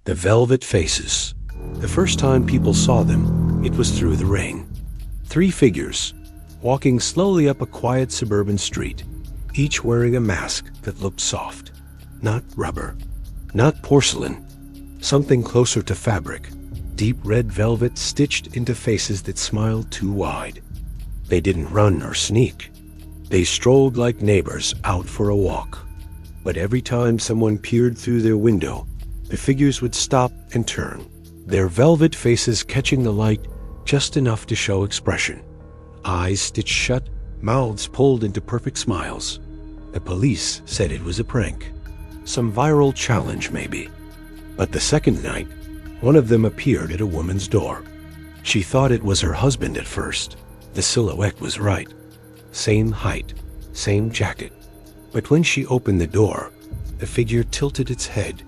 The Velvet Faces. The first time people saw them, it was through the rain. 3 figures, walking slowly up a quiet suburban street, each wearing a mask that looked soft. Not rubber, not porcelain, something closer to fabric, deep red velvet stitched into faces that smiled too wide. They didn't run or sneak. They strolled like neighbors out for a walk. But every time someone peered through their window, the figures would stop and turn, their velvet faces catching the light just enough to show expression. Eyes stitched shut, mouths pulled into perfect smiles. The police said it was a prank. Some viral challenge, maybe. But the second night, one of them appeared at a woman's door. She thought it was her husband at first. The silhouette was right. Same height, same jacket. But when she opened the door, the figure tilted its head,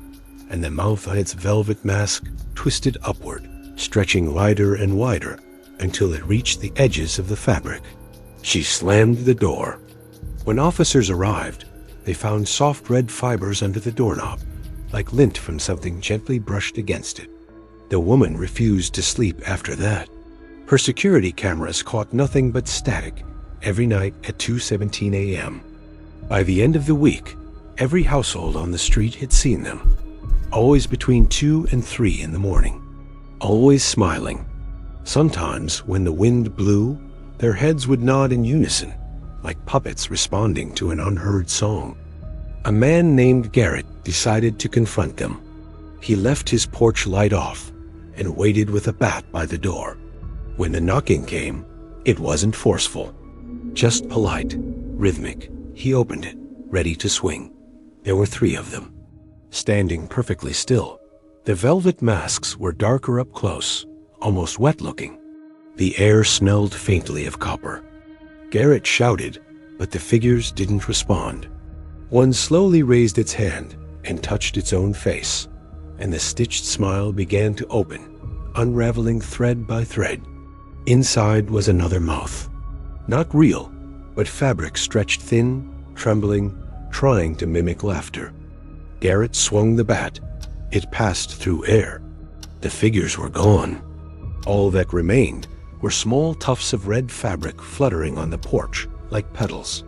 and the mouth on its velvet mask twisted upward, stretching wider and wider until it reached the edges of the fabric. She slammed the door. When officers arrived, they found soft red fibers under the doorknob, like lint from something gently brushed against it. The woman refused to sleep after that. Her security cameras caught nothing but static every night at 2:17 a.m. By the end of the week, every household on the street had seen them, always between 2 and 3 in the morning, always smiling. Sometimes, when the wind blew, their heads would nod in unison, like puppets responding to an unheard song. A man named Garrett decided to confront them. He left his porch light off and waited with a bat by the door. When the knocking came, it wasn't forceful, just polite, rhythmic. He opened it, ready to swing. There were 3 of them, standing perfectly still. The velvet masks were darker up close, almost wet-looking. The air smelled faintly of copper. Garrett shouted, but the figures didn't respond. One slowly raised its hand and touched its own face, and the stitched smile began to open, unraveling thread by thread. Inside was another mouth. Not real, but fabric stretched thin, trembling, trying to mimic laughter. Garrett swung the bat. It passed through air. The figures were gone. All that remained were small tufts of red fabric fluttering on the porch like petals.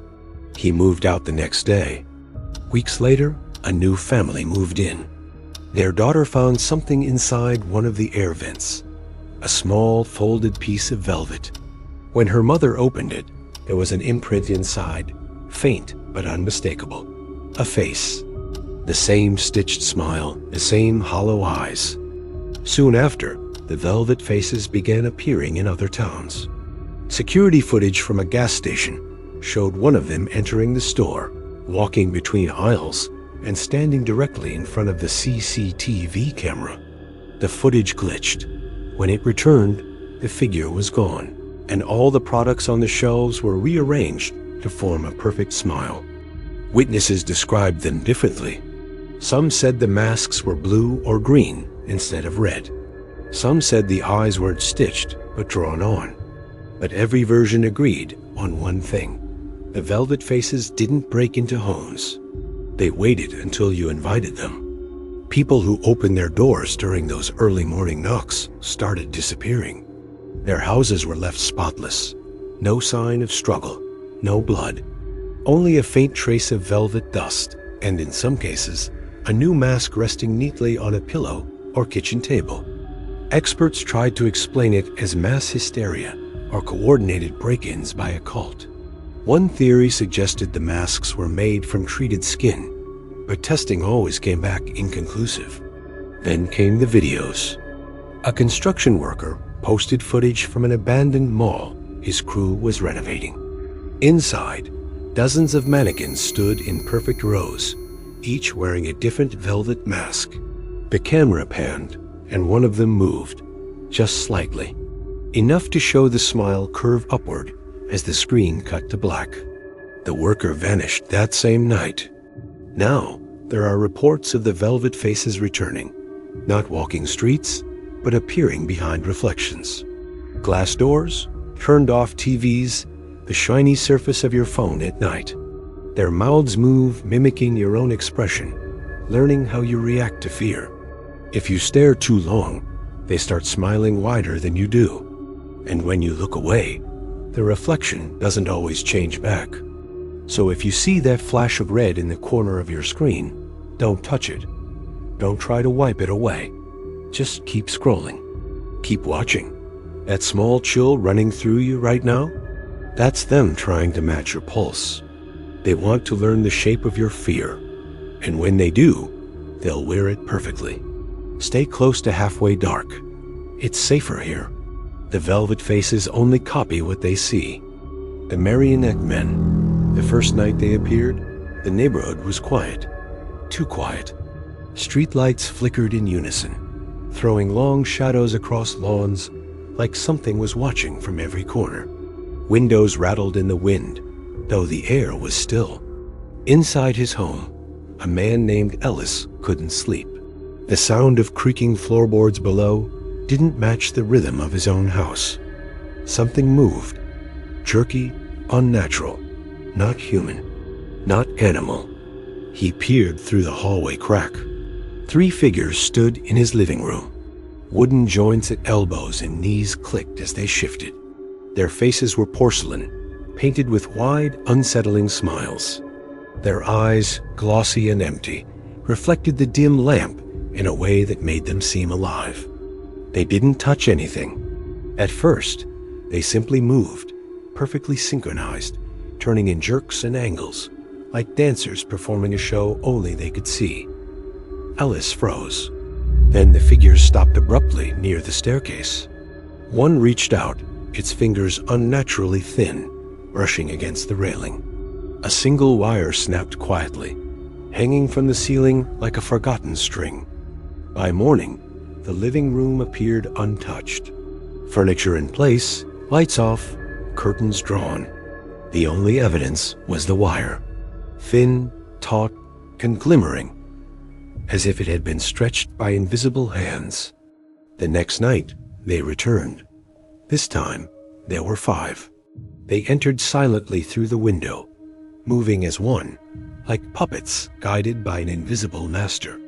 He moved out the next day. Weeks later, a new family moved in. Their daughter found something inside one of the air vents, a small folded piece of velvet. When her mother opened it, there was an imprint inside, faint but unmistakable. A face. The same stitched smile, the same hollow eyes. Soon after, the velvet faces began appearing in other towns. Security footage from a gas station showed one of them entering the store, walking between aisles, and standing directly in front of the CCTV camera. The footage glitched. When it returned, the figure was gone, and all the products on the shelves were rearranged to form a perfect smile. Witnesses described them differently. Some said the masks were blue or green instead of red. Some said the eyes weren't stitched, but drawn on. But every version agreed on one thing. The velvet faces didn't break into homes. They waited until you invited them. People who opened their doors during those early morning knocks started disappearing. Their houses were left spotless. No sign of struggle, no blood. Only a faint trace of velvet dust, and in some cases, a new mask resting neatly on a pillow or kitchen table. Experts tried to explain it as mass hysteria or coordinated break-ins by a cult. One theory suggested the masks were made from treated skin, but testing always came back inconclusive. Then came the videos. A construction worker posted footage from an abandoned mall his crew was renovating. Inside, dozens of mannequins stood in perfect rows, each wearing a different velvet mask. The camera panned, and one of them moved, just slightly, enough to show the smile curve upward as the screen cut to black. The worker vanished that same night. Now, there are reports of the velvet faces returning, not walking streets, but appearing behind reflections. Glass doors, turned-off TVs, the shiny surface of your phone at night. Their mouths move, mimicking your own expression, learning how you react to fear. If you stare too long, they start smiling wider than you do. And when you look away, the reflection doesn't always change back. So if you see that flash of red in the corner of your screen, don't touch it. Don't try to wipe it away. Just keep scrolling. Keep watching. That small chill running through you right now? That's them trying to match your pulse. They want to learn the shape of your fear. And when they do, they'll wear it perfectly. Stay close to halfway dark. It's safer here. The velvet faces only copy what they see. The Marionette Men. The first night they appeared, the neighborhood was quiet. Too quiet. Streetlights flickered in unison, throwing long shadows across lawns like something was watching from every corner. Windows rattled in the wind, though the air was still. Inside his home, a man named Ellis couldn't sleep. The sound of creaking floorboards below didn't match the rhythm of his own house. Something moved, jerky, unnatural, not human, not animal. He peered through the hallway crack. 3 figures stood in his living room. Wooden joints at elbows and knees clicked as they shifted. Their faces were porcelain, painted with wide, unsettling smiles. Their eyes, glossy and empty, reflected the dim lamp in a way that made them seem alive. They didn't touch anything. At first, they simply moved, perfectly synchronized, turning in jerks and angles, like dancers performing a show only they could see. Ellis froze. Then the figures stopped abruptly near the staircase. One reached out, its fingers unnaturally thin, brushing against the railing. A single wire snapped quietly, hanging from the ceiling like a forgotten string. By morning, the living room appeared untouched. Furniture in place, lights off, curtains drawn. The only evidence was the wire, thin, taut, and glimmering, as if it had been stretched by invisible hands. The next night, they returned. This time, there were 5. They entered silently through the window, moving as one, like puppets guided by an invisible master.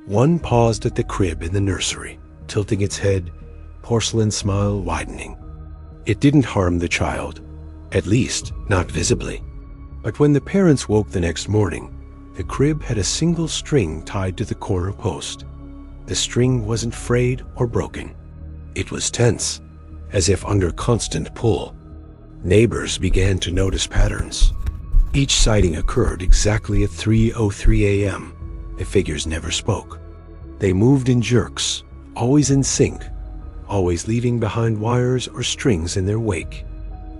One paused at the crib in the nursery, tilting its head, porcelain smile widening. It didn't harm the child, at least not visibly. But when the parents woke the next morning, the crib had a single string tied to the corner post. The string wasn't frayed or broken. It was tense, as if under constant pull. Neighbors began to notice patterns. Each sighting occurred exactly at 3:03 a.m. The figures never spoke. They moved in jerks, always in sync, always leaving behind wires or strings in their wake.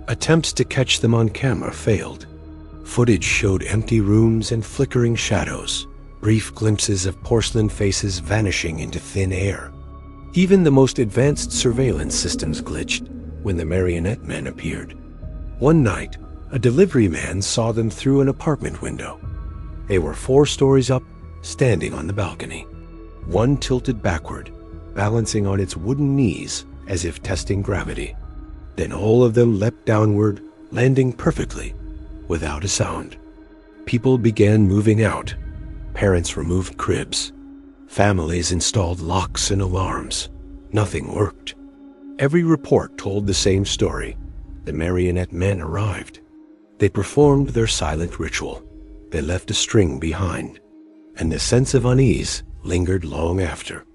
Attempts to catch them on camera failed. Footage showed empty rooms and flickering shadows, brief glimpses of porcelain faces vanishing into thin air. Even the most advanced surveillance systems glitched when the Marionette Men appeared. One night, a delivery man saw them through an apartment window. They were 4 stories up, standing on the balcony. One tilted backward, balancing on its wooden knees as if testing gravity. Then all of them leapt downward, landing perfectly, without a sound. People began moving out. Parents removed cribs. Families installed locks and alarms. Nothing worked. Every report told the same story. The Marionette Men arrived. They performed their silent ritual. They left a string behind, and the sense of unease lingered long after.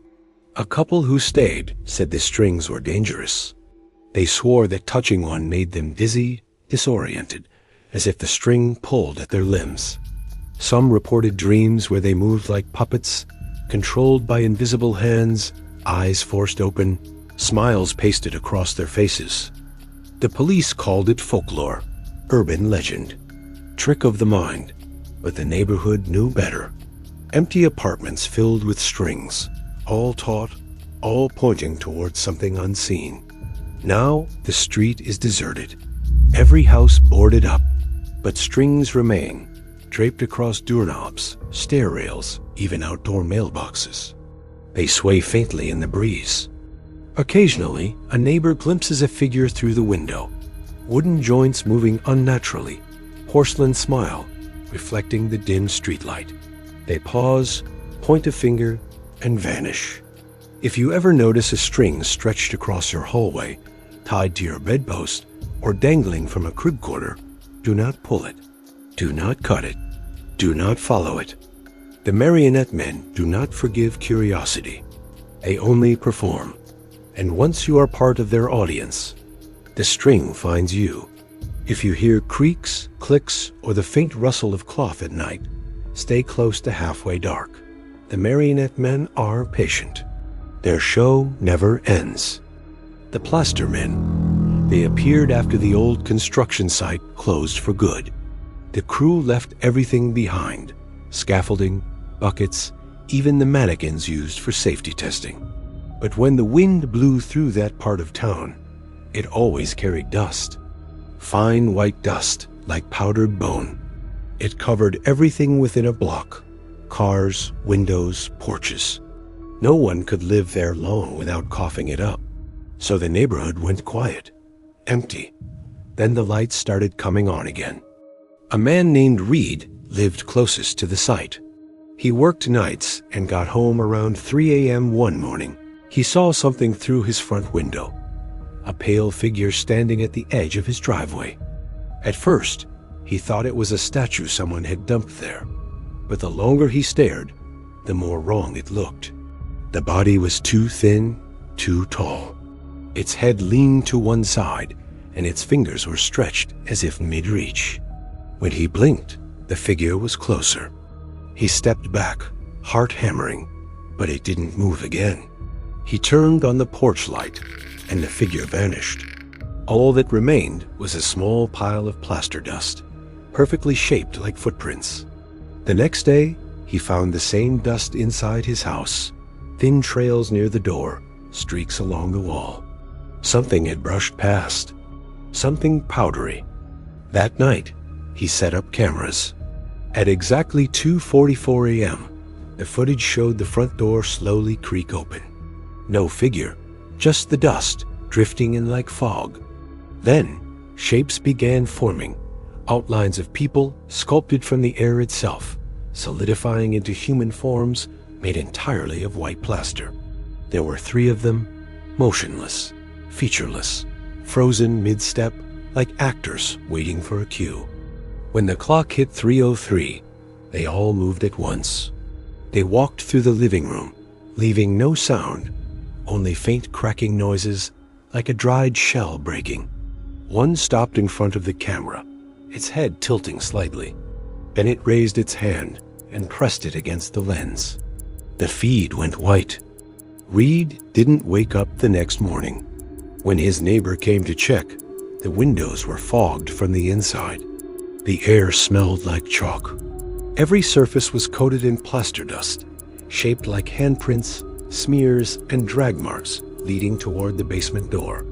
A couple who stayed said the strings were dangerous. They swore that touching one made them dizzy, disoriented, as if the string pulled at their limbs. Some reported dreams where they moved like puppets, controlled by invisible hands, eyes forced open, smiles pasted across their faces. The police called it folklore, urban legend, trick of the mind, but the neighborhood knew better. Empty apartments filled with strings, all taut, all pointing towards something unseen. Now the street is deserted, every house boarded up, but strings remain, draped across doorknobs, stair rails, even outdoor mailboxes. They sway faintly in the breeze. Occasionally, a neighbor glimpses a figure through the window, wooden joints moving unnaturally, porcelain smile reflecting the dim streetlight. They pause, point a finger, and vanish. If you ever notice a string stretched across your hallway, tied to your bedpost, or dangling from a crib corner, do not pull it. Do not cut it. Do not follow it. The Marionette Men do not forgive curiosity. They only perform. And once you are part of their audience, the string finds you. If you hear creaks, clicks, or the faint rustle of cloth at night, stay close to halfway dark. The Marionette Men are patient. Their show never ends. The Plaster Men. They appeared after the old construction site closed for good. The crew left everything behind: scaffolding, buckets, even the mannequins used for safety testing. But when the wind blew through that part of town, it always carried dust. Fine white dust, like powdered bone. It covered everything within a block: cars, windows, porches. No one could live there long without coughing it up. So the neighborhood went quiet, empty. Then the lights started coming on again. A man named Reed lived closest to the site. He worked nights and got home around 3 a.m. one morning. He saw something through his front window. A pale figure standing at the edge of his driveway. At first, he thought it was a statue someone had dumped there. But the longer he stared, the more wrong it looked. The body was too thin, too tall. Its head leaned to one side, and its fingers were stretched as if mid-reach. When he blinked, the figure was closer. He stepped back, heart hammering, but it didn't move again. He turned on the porch light, and the figure vanished. All that remained was a small pile of plaster dust, perfectly shaped like footprints. The next day, he found the same dust inside his house, thin trails near the door, streaks along the wall. Something had brushed past, something powdery. That night, he set up cameras. At exactly 2:44 a.m., the footage showed the front door slowly creak open. No figure, just the dust drifting in like fog. Then, shapes began forming, outlines of people sculpted from the air itself, solidifying into human forms made entirely of white plaster. There were 3 of them, motionless, featureless, frozen mid-step, like actors waiting for a cue. When the clock hit 3:03, they all moved at once. They walked through the living room, leaving no sound, only faint cracking noises like a dried shell breaking. One stopped in front of the camera, its head tilting slightly. Then it raised its hand and pressed it against the lens. The feed went white. Reed didn't wake up the next morning. When his neighbor came to check, the windows were fogged from the inside. The air smelled like chalk. Every surface was coated in plaster dust, shaped like handprints, smears, and drag marks leading toward the basement door.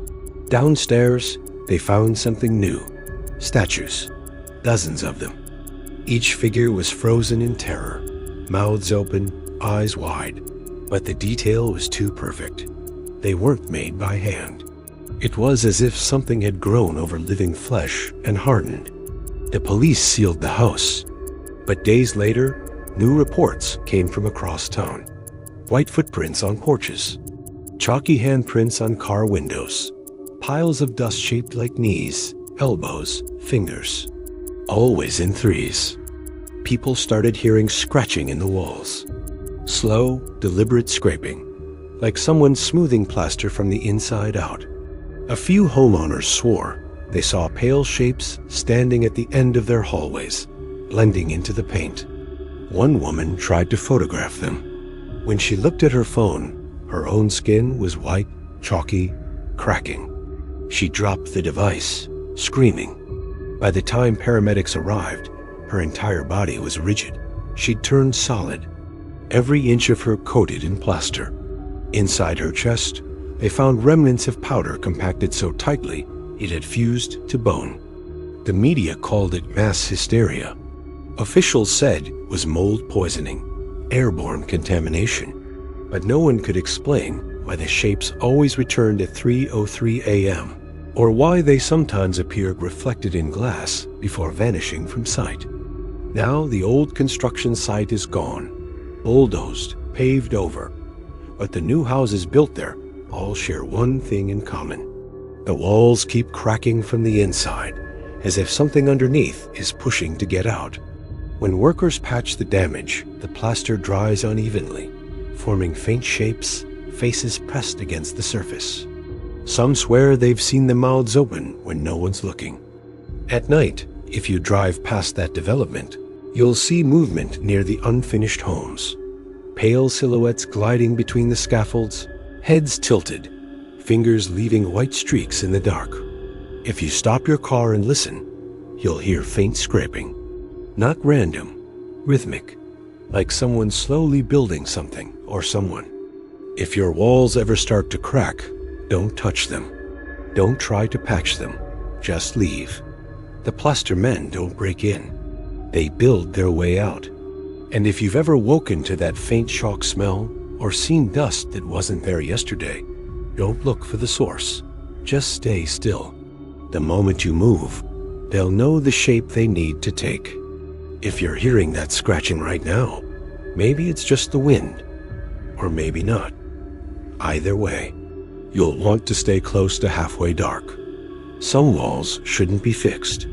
Downstairs, they found something new: statues, dozens of them. Each figure was frozen in terror, mouths open, eyes wide, but the detail was too perfect. They weren't made by hand. It was as if something had grown over living flesh and hardened. The police sealed the house, but days later, new reports came from across town. White footprints on porches, chalky handprints on car windows, piles of dust shaped like knees, elbows, fingers, always in threes. People started hearing scratching in the walls. Slow, deliberate scraping, like someone smoothing plaster from the inside out. A few homeowners swore they saw pale shapes standing at the end of their hallways, blending into the paint. One woman tried to photograph them. When she looked at her phone, her own skin was white, chalky, cracking. She dropped the device, screaming. By the time paramedics arrived, her entire body was rigid. She'd turned solid, every inch of her coated in plaster. Inside her chest, they found remnants of powder compacted so tightly it had fused to bone. The media called it mass hysteria. Officials said it was mold poisoning, airborne contamination, but no one could explain why the shapes always returned at 3:03 a.m., or why they sometimes appeared reflected in glass before vanishing from sight. Now the old construction site is gone, bulldozed, paved over, But the new houses built there all share one thing in common. The walls keep cracking from the inside, as if something underneath is pushing to get out. When workers patch the damage, the plaster dries unevenly, forming faint shapes, faces pressed against the surface. Some swear they've seen the mouths open when no one's looking. At night, if you drive past that development, you'll see movement near the unfinished homes. Pale silhouettes gliding between the scaffolds, heads tilted, fingers leaving white streaks in the dark. If you stop your car and listen, you'll hear faint scraping. Not random, rhythmic, like someone slowly building something or someone. If your walls ever start to crack, don't touch them. Don't try to patch them. Just leave. The Plaster Men don't break in. They build their way out. And if you've ever woken to that faint chalk smell or seen dust that wasn't there yesterday, don't look for the source. Just stay still. The moment you move, they'll know the shape they need to take. If you're hearing that scratching right now, maybe it's just the wind, or maybe not. Either way, you'll want to stay close to halfway dark. Some walls shouldn't be fixed.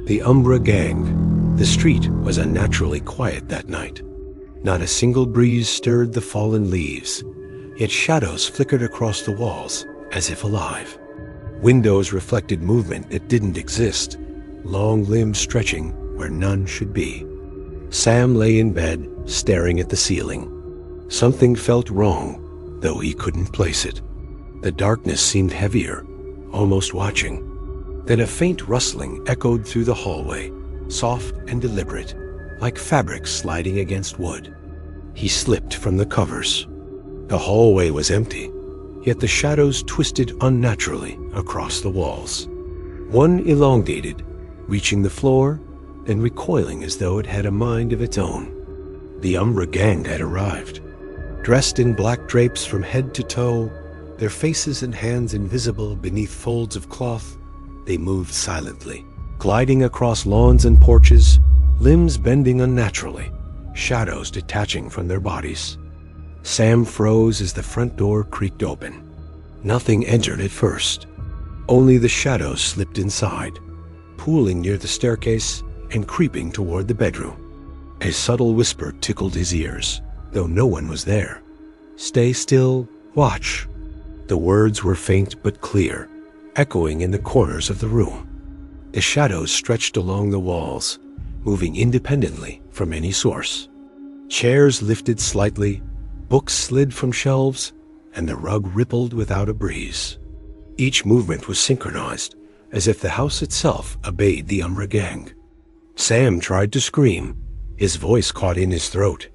The Umbra gang. The street was unnaturally quiet that night. Not a single breeze stirred the fallen leaves, yet shadows flickered across the walls as if alive. Windows reflected movement that didn't exist, long limbs stretching where none should be. Sam lay in bed, staring at the ceiling. Something felt wrong, though he couldn't place it. The darkness seemed heavier, almost watching. Then a faint rustling echoed through the hallway, soft and deliberate, like fabric sliding against wood. He slipped from the covers. The hallway was empty, yet the shadows twisted unnaturally across the walls. One elongated, reaching the floor, then recoiling as though it had a mind of its own. The Umbra gang had arrived. Dressed in black drapes from head to toe, their faces and hands invisible beneath folds of cloth, they moved silently, gliding across lawns and porches, limbs bending unnaturally, shadows detaching from their bodies. Sam froze as the front door creaked open. Nothing entered at first. Only the shadows slipped inside, pooling near the staircase and creeping toward the bedroom. A subtle whisper tickled his ears, though no one was there. "Stay still, watch." The words were faint but clear, echoing in the corners of the room. The shadows stretched along the walls, moving independently from any source. Chairs lifted slightly, books slid from shelves, and the rug rippled without a breeze. Each movement was synchronized, as if the house itself obeyed the Umbra gang. Sam tried to scream, his voice caught in his throat.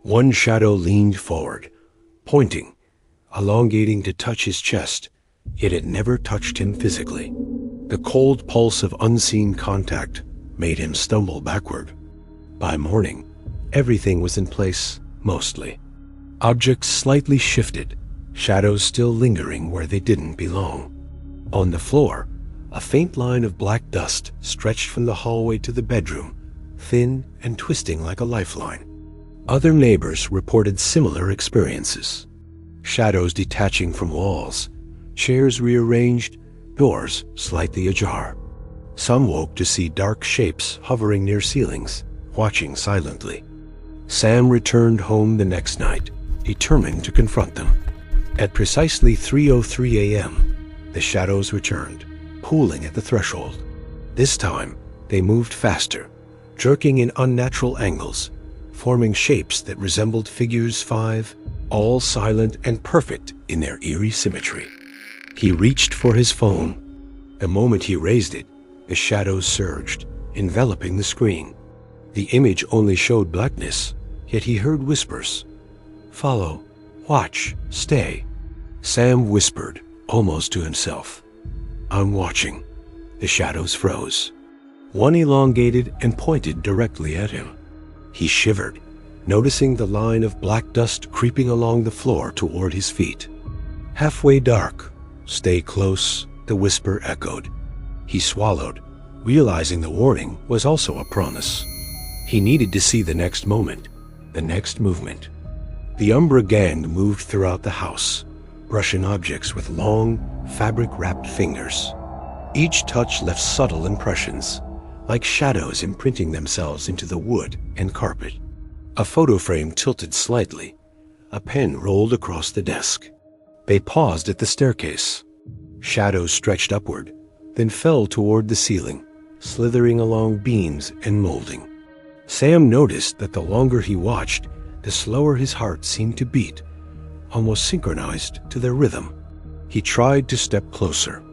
One shadow leaned forward, pointing, elongating to touch his chest, yet it never touched him physically. The cold pulse of unseen contact made him stumble backward. By morning, everything was in place, mostly. Objects slightly shifted, shadows still lingering where they didn't belong. On the floor, a faint line of black dust stretched from the hallway to the bedroom, thin and twisting like a lifeline. Other neighbors reported similar experiences. Shadows detaching from walls, chairs rearranged, doors slightly ajar. Some woke to see dark shapes hovering near ceilings, watching silently. Sam returned home the next night, determined to confront them. At precisely 3:03 a.m., the shadows returned, pooling at the threshold. This time, they moved faster, jerking in unnatural angles, forming shapes that resembled figures 5, all silent and perfect in their eerie symmetry. He reached for his phone. The moment he raised it, the shadows surged, enveloping the screen. The image only showed blackness, yet he heard whispers. "Follow, watch, stay." Sam whispered, almost to himself. "I'm watching." The shadows froze. One elongated and pointed directly at him. He shivered, noticing the line of black dust creeping along the floor toward his feet. "Halfway dark. Stay close," the whisper echoed. He swallowed, realizing the warning was also a promise. He needed to see the next moment, the next movement. The Umbra gang moved throughout the house, brushing objects with long, fabric-wrapped fingers. Each touch left subtle impressions, like shadows imprinting themselves into the wood and carpet. A photo frame tilted slightly. A pen rolled across the desk. They paused at the staircase. Shadows stretched upward, then fell toward the ceiling, slithering along beams and molding. Sam noticed that the longer he watched, the slower his heart seemed to beat, almost synchronized to their rhythm. He tried to step closer.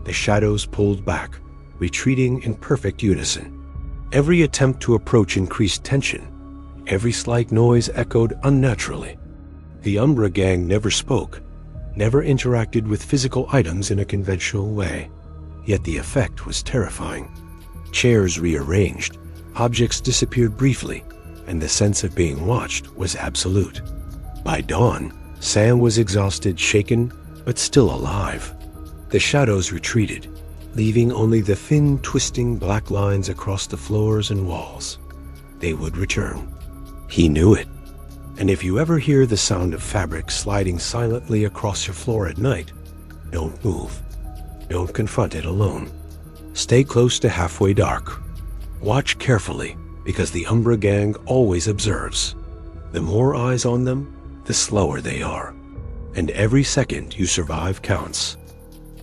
The shadows pulled back, retreating in perfect unison. Every attempt to approach increased tension. Every slight noise echoed unnaturally. The Umbra gang never spoke, never interacted with physical items in a conventional way. Yet the effect was terrifying. Chairs rearranged, objects disappeared briefly, and the sense of being watched was absolute. By dawn, Sam was exhausted, shaken, but still alive. The shadows retreated, leaving only the thin, twisting black lines across the floors and walls. They would return. He knew it. And if you ever hear the sound of fabric sliding silently across your floor at night, don't move. Don't confront it alone. Stay close to halfway dark. Watch carefully, because the Umbra gang always observes. The more eyes on them, the slower they are. And every second you survive counts.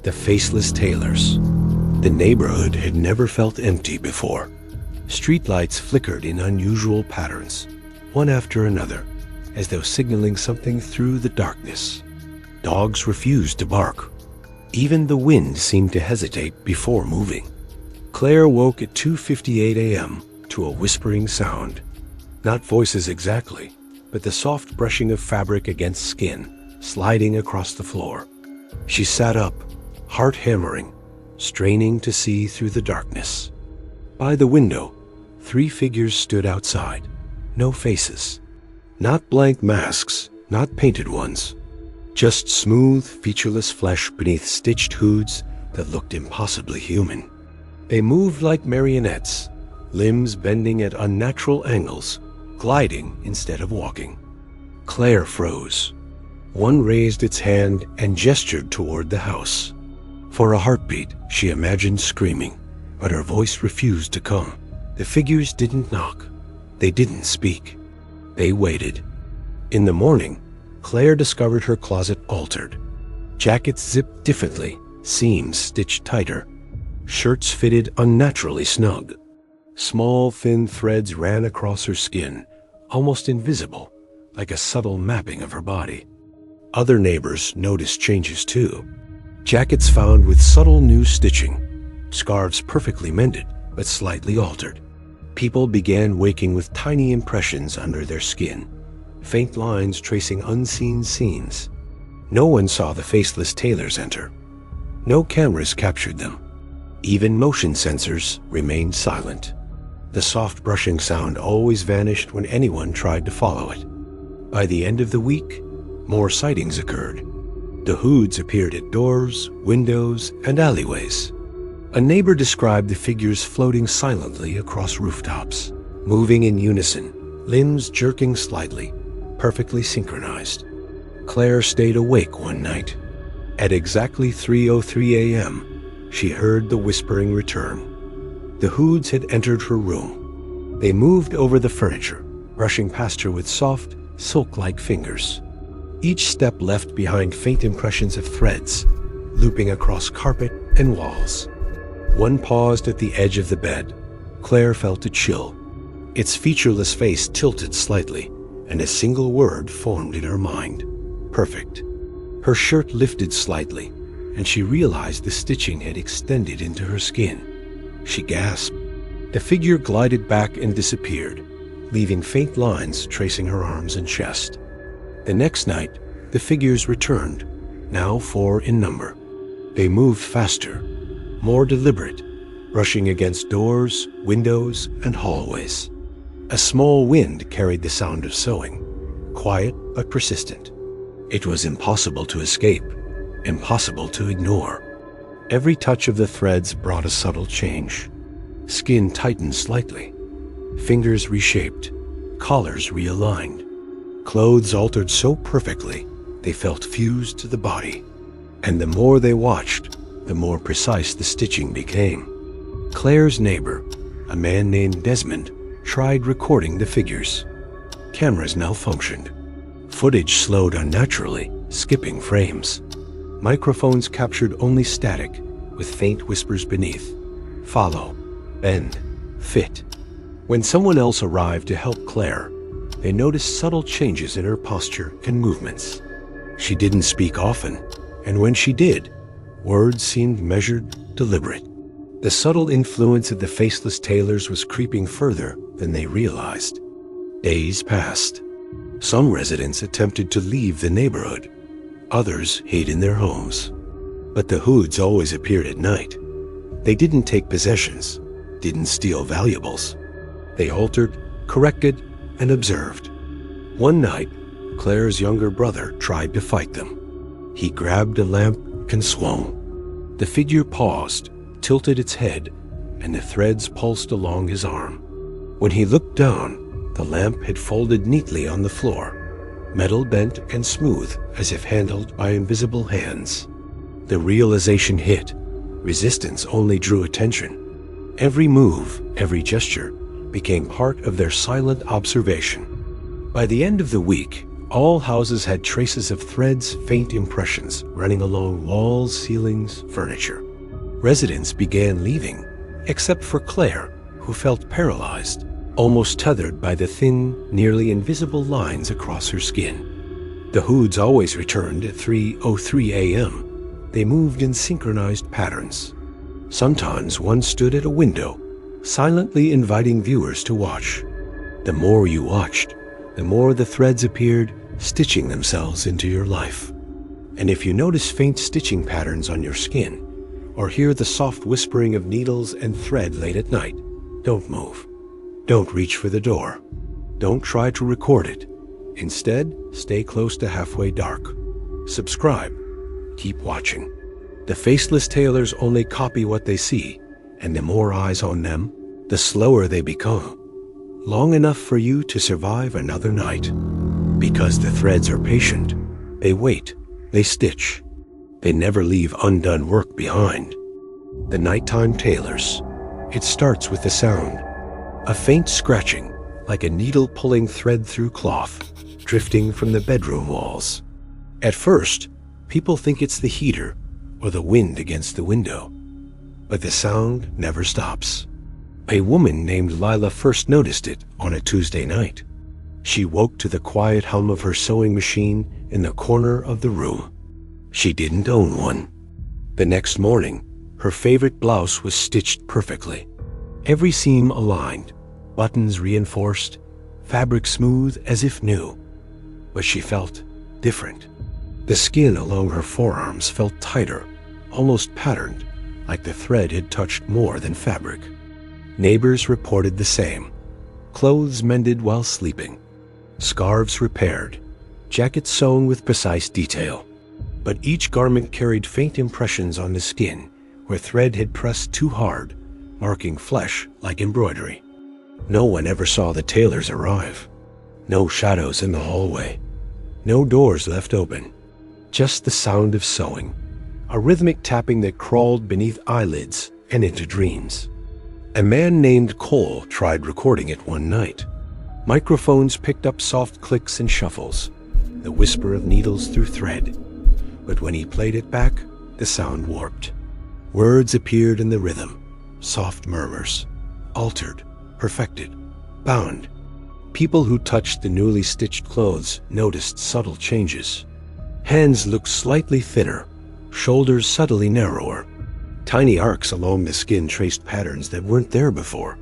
The Faceless Tailors. The neighborhood had never felt empty before. Streetlights flickered in unusual patterns, one after another, as though signaling something through the darkness. Dogs refused to bark. Even the wind seemed to hesitate before moving. Claire woke at 2:58 a.m. to a whispering sound. Not voices exactly, but the soft brushing of fabric against skin, sliding across the floor. She sat up, heart hammering, straining to see through the darkness. By the window, 3 figures stood outside. No faces. Not blank masks, not painted ones. Just smooth, featureless flesh beneath stitched hoods that looked impossibly human. They moved like marionettes, limbs bending at unnatural angles, gliding instead of walking. Claire froze. One raised its hand and gestured toward the house. For a heartbeat, she imagined screaming, but her voice refused to come. The figures didn't knock. They didn't speak. They waited. In the morning, Claire discovered her closet altered. Jackets zipped differently, seams stitched tighter. Shirts fitted unnaturally snug. Small, thin threads ran across her skin, almost invisible, like a subtle mapping of her body. Other neighbors noticed changes too. Jackets found with subtle new stitching, scarves perfectly mended but slightly altered. People began waking with tiny impressions under their skin, faint lines tracing unseen scenes. No one saw the Faceless Tailors enter. No cameras captured them. Even motion sensors remained silent. The soft brushing sound always vanished when anyone tried to follow it. By the end of the week, more sightings occurred. The hoods appeared at doors, windows, and alleyways. A neighbor described the figures floating silently across rooftops, moving in unison, limbs jerking slightly, perfectly synchronized. Claire stayed awake one night. At exactly 3:03 a.m., she heard the whispering return. The hoods had entered her room. They moved over the furniture, brushing past her with soft, silk-like fingers. Each step left behind faint impressions of threads, looping across carpet and walls. One paused at the edge of the bed. Claire felt a chill. Its featureless face tilted slightly, and a single word formed in her mind. Perfect. Her shirt lifted slightly, and she realized the stitching had extended into her skin. She gasped. The figure glided back and disappeared, leaving faint lines tracing her arms and chest. The next night, the figures returned, now 4 in number. They moved faster, more deliberate, brushing against doors, windows, and hallways. A small wind carried the sound of sewing, quiet but persistent. It was impossible to escape, impossible to ignore. Every touch of the threads brought a subtle change. Skin tightened slightly, fingers reshaped, collars realigned. clothes altered so perfectly they felt fused to the body. And the more they watched, the more precise the stitching became. Claire's neighbor, a man named Desmond, tried recording the figures. Cameras malfunctioned. Footage slowed unnaturally, skipping frames. Microphones captured only static, with faint whispers beneath. Follow, bend, fit. When someone else arrived to help Claire, they noticed subtle changes in her posture and movements. She didn't speak often, and when she did, words seemed measured, deliberate. The subtle influence of the Faceless Tailors was creeping further than they realized. Days passed. Some residents attempted to leave the neighborhood. Others hid in their homes. But the Hoods always appeared at night. They didn't take possessions, didn't steal valuables. They altered, corrected, and observed. One night, Claire's younger brother tried to fight them. He grabbed a lamp and swung. The figure paused, tilted its head, and the threads pulsed along his arm. When he looked down, the lamp had folded neatly on the floor, metal bent and smooth as if handled by invisible hands. The realization hit. Resistance only drew attention. Every move, every gesture, became part of their silent observation. By the end of the week, all houses had traces of threads, faint impressions running along walls, ceilings, furniture. Residents began leaving, except for Claire, who felt paralyzed, almost tethered by the thin, nearly invisible lines across her skin. The Hoods always returned at 3:03 a.m. They moved in synchronized patterns. Sometimes one stood at a window, silently inviting viewers to watch. The more you watched, the more the threads appeared, stitching themselves into your life. And if you notice faint stitching patterns on your skin, or hear the soft whispering of needles and thread late at night, don't move. Don't reach for the door. Don't try to record it. Instead, stay close to halfway dark. Subscribe. Keep watching. The Faceless Tailors only copy what they see, and the more eyes on them, the slower they become. Long enough for you to survive another night. Because the threads are patient. They wait. They stitch. They never leave undone work behind. The Nighttime Tailors. It starts with the sound. A faint scratching, like a needle pulling thread through cloth, drifting from the bedroom walls. At first, people think it's the heater or the wind against the window. But the sound never stops. A woman named Lila first noticed it on a Tuesday night. She woke to the quiet hum of her sewing machine in the corner of the room. She didn't own one. The next morning, her favorite blouse was stitched perfectly. Every seam aligned, buttons reinforced, fabric smooth as if new. But she felt different. The skin along her forearms felt tighter, almost patterned, like the thread had touched more than fabric. Neighbors reported the same. Clothes mended while sleeping, scarves repaired, jackets sewn with precise detail. But each garment carried faint impressions on the skin where thread had pressed too hard, marking flesh like embroidery. No one ever saw the tailors arrive. No shadows in the hallway. No doors left open. Just the sound of sewing, a rhythmic tapping that crawled beneath eyelids and into dreams. A man named Cole tried recording it one night. Microphones picked up soft clicks and shuffles, the whisper of needles through thread. But when he played it back, the sound warped. Words appeared in the rhythm, soft murmurs, altered, perfected, bound. People who touched the newly stitched clothes noticed subtle changes. Hands looked slightly thinner, shoulders subtly narrower. Tiny arcs along the skin traced patterns that weren't there before.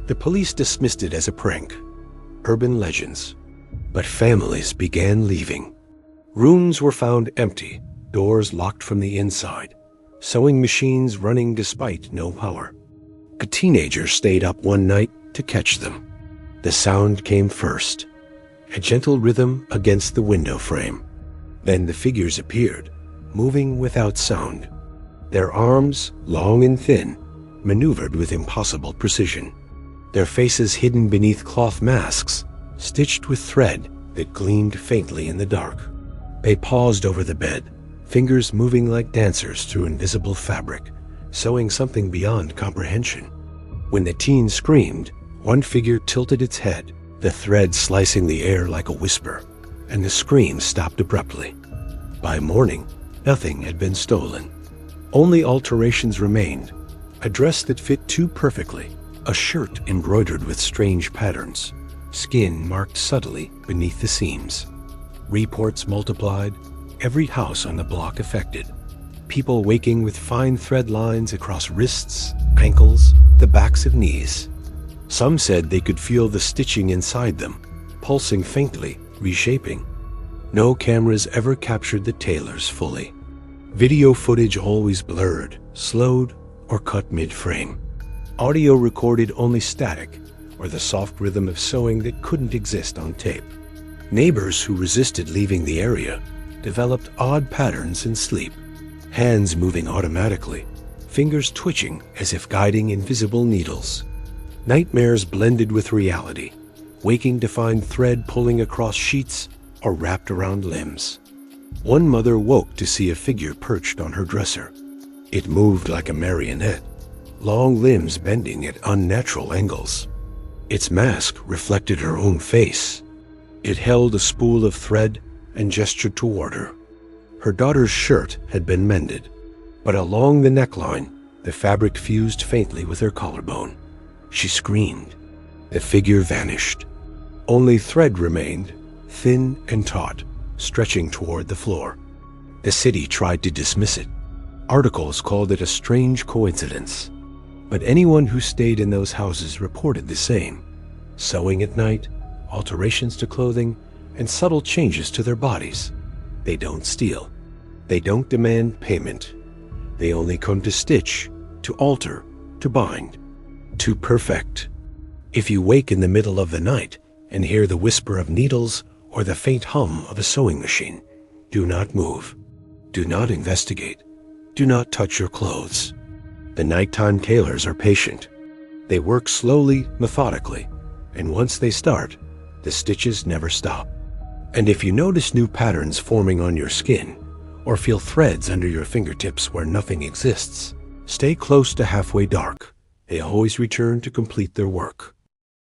The police dismissed it as a prank, urban legends. But families began leaving. Rooms were found empty, doors locked from the inside, sewing machines running despite no power. A teenager stayed up one night to catch them. The sound came first, a gentle rhythm against the window frame. Then the figures appeared, moving without sound. Their arms, long and thin, maneuvered with impossible precision. Their faces hidden beneath cloth masks, stitched with thread that gleamed faintly in the dark. They paused over the bed, fingers moving like dancers through invisible fabric, sewing something beyond comprehension. When the teen screamed, one figure tilted its head, the thread slicing the air like a whisper, and the scream stopped abruptly. By morning, nothing had been stolen. Only alterations remained: a dress that fit too perfectly, a shirt embroidered with strange patterns, skin marked subtly beneath the seams. Reports multiplied, every house on the block affected. People waking with fine thread lines across wrists, ankles, the backs of knees. Some said they could feel the stitching inside them, pulsing faintly, reshaping. No cameras ever captured the tailors fully. Video footage always blurred, slowed, or cut mid-frame. Audio recorded only static, or the soft rhythm of sewing that couldn't exist on tape. Neighbors who resisted leaving the area developed odd patterns in sleep, hands moving automatically, fingers twitching as if guiding invisible needles. Nightmares blended with reality, waking to find thread pulling across sheets or wrapped around limbs. One mother woke to see a figure perched on her dresser. It moved like a marionette, long limbs bending at unnatural angles. Its mask reflected her own face. It held a spool of thread and gestured toward her. Her daughter's shirt had been mended, but along the neckline, the fabric fused faintly with her collarbone. She screamed. The figure vanished. Only thread remained, thin and taut, stretching toward the floor. The city tried to dismiss it. Articles called it a strange coincidence. But anyone who stayed in those houses reported the same. Sewing at night, alterations to clothing, and subtle changes to their bodies. They don't steal. They don't demand payment. They only come to stitch, to alter, to bind, to perfect. If you wake in the middle of the night and hear the whisper of needles or the faint hum of a sewing machine, do not move. Do not investigate. Do not touch your clothes. The nighttime tailors are patient. They work slowly, methodically, and once they start, the stitches never stop. And if you notice new patterns forming on your skin, or feel threads under your fingertips where nothing exists, stay close to halfway dark. They always return to complete their work.